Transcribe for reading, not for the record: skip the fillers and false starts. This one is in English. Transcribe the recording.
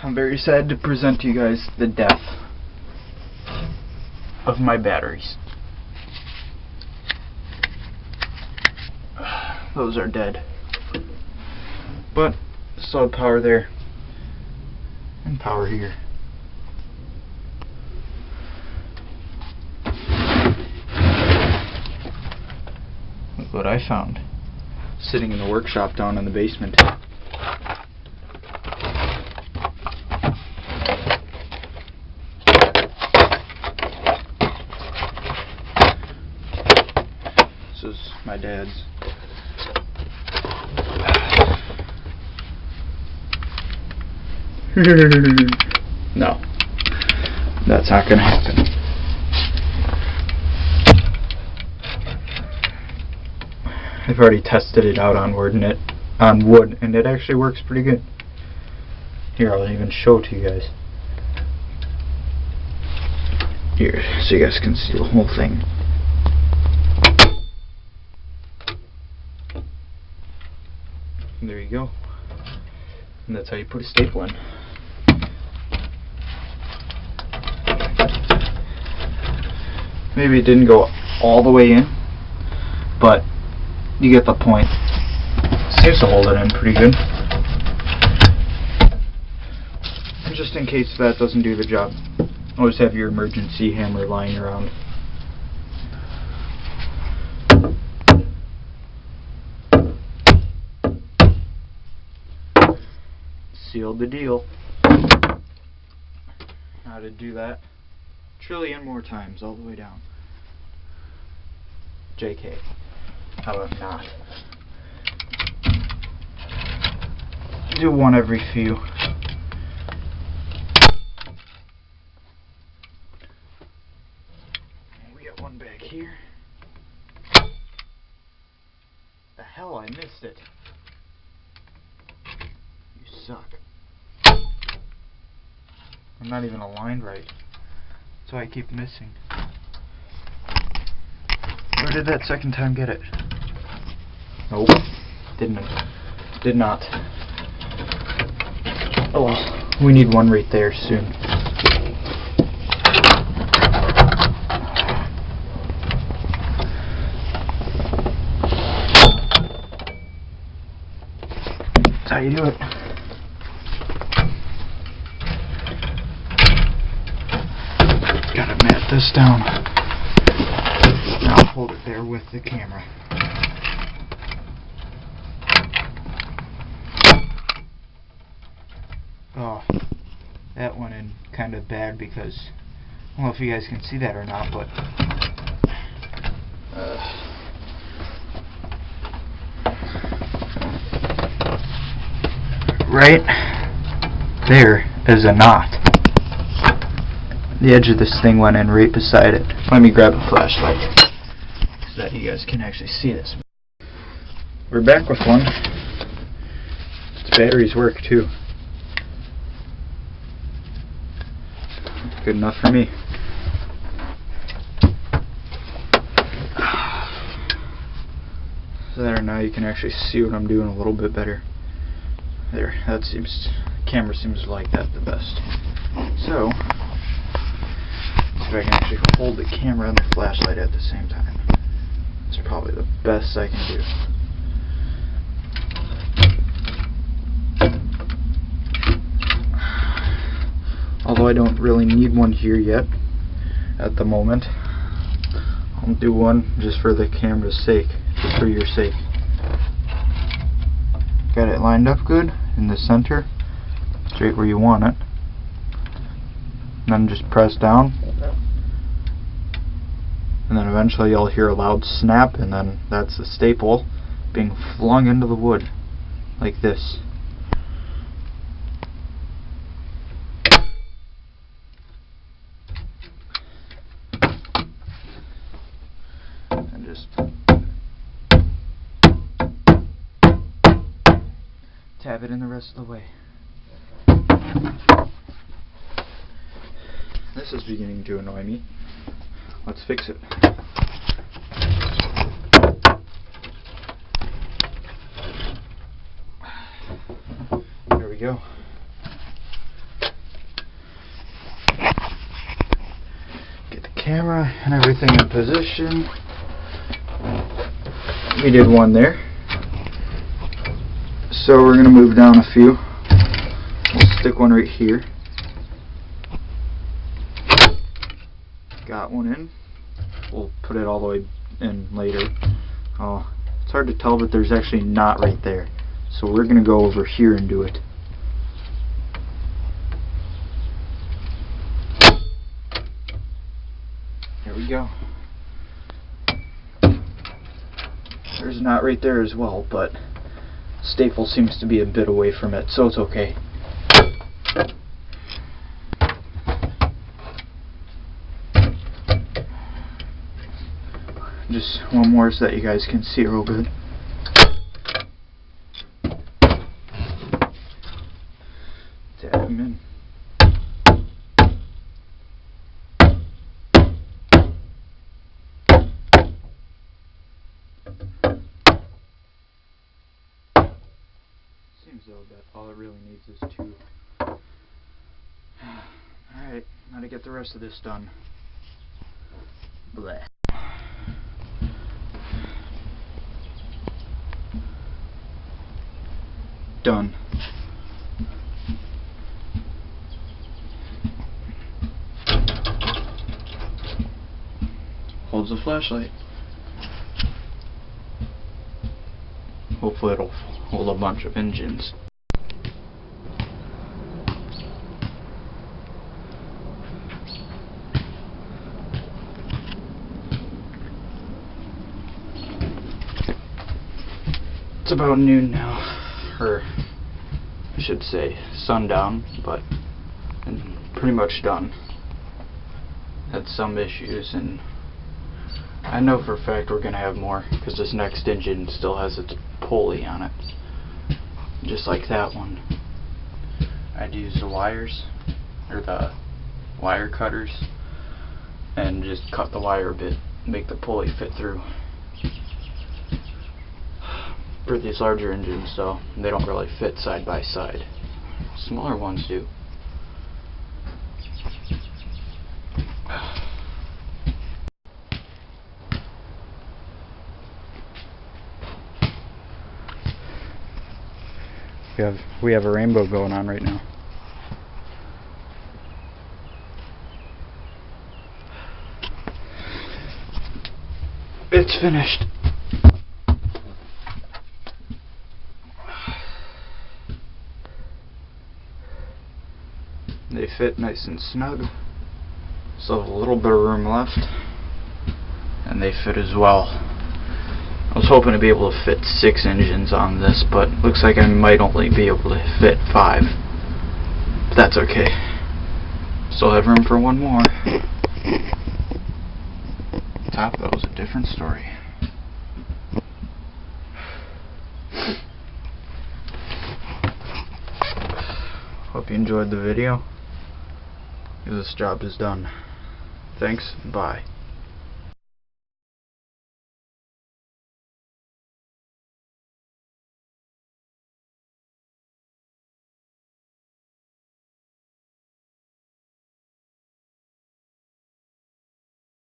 I'm very sad to present to you guys the death of my batteries. Those are dead. But still have power there and power here. Look what I found sitting in the workshop down in the basement. This is my dad's. No, that's not gonna happen. I've already tested it out on wood, and it actually works pretty good. Here, I'll even show it to you guys. Here, so you guys can see the whole thing. And there you go. And that's how you put a staple in. Maybe it didn't go all the way in, but you get the point. Seems to hold it in pretty good. And just in case that doesn't do the job, always have your emergency hammer lying around. Sealed the deal. How to do that? Trillion more times, all the way down. JK. How about not? Do one every few. We got one back here. The hell, I missed it. You suck. I'm not even aligned right. So I keep missing. Where did that second time get it? Nope. Did not. Oh well. We need one right there soon. That's how you do it. Gotta mat this down. Now I'll hold it there with the camera. Oh, that went in kind of bad because I don't know if you guys can see that or not, but right there is a knot. The edge of this thing went in right beside it. Let me grab a flashlight so that you guys can actually see this. We're back with one. Its batteries work too. Good enough for me. So there, now you can actually see what I'm doing a little bit better. There, that seems, camera seems to like that the best. So, see if I can actually hold the camera and the flashlight at the same time. It's probably the best I can do. Although I don't really need one here yet, at the moment. I'll do one just for the camera's sake, just for your sake. Got it lined up good in the center, straight where you want it. And then just press down. And then eventually you'll hear a loud snap, and then that's the staple being flung into the wood, like this. And just tap it in the rest of the way. This is beginning to annoy me. Let's fix it. There we go. camera and everything in position. We did one there. So we're going to move down a few. We'll stick one right here. Got one in. We'll put it all the way in later. Oh, it's hard to tell, but there's actually a knot right there. So we're going to go over here and do it. There we go. There's a knot right there as well, but staple seems to be a bit away from it, so it's okay. Just one more so that you guys can see real good. Tap them in. Seems though that all it really needs is two. Alright, now to get the rest of this done. Bleh. Done. Holds the flashlight. Hopefully it'll hold a bunch of engines. It's about noon now. Or I should say sundown, but I'm pretty much done. Had some issues, and I know for a fact we're gonna have more because this next engine still has its pulley on it, just like that one. I'd use the wires or the wire cutters and just cut the wire a bit, make the pulley fit through. For these larger engines though, they don't really fit side by side. Smaller ones do. We have a rainbow going on right now. It's finished. They fit nice and snug. Still have a little bit of room left. And they fit as well. I was hoping to be able to fit 6 engines on this, but looks like I might only be able to fit 5. But that's okay. Still have room for one more. Top, that was a different story. Hope you enjoyed the video. This job is done. Thanks, bye.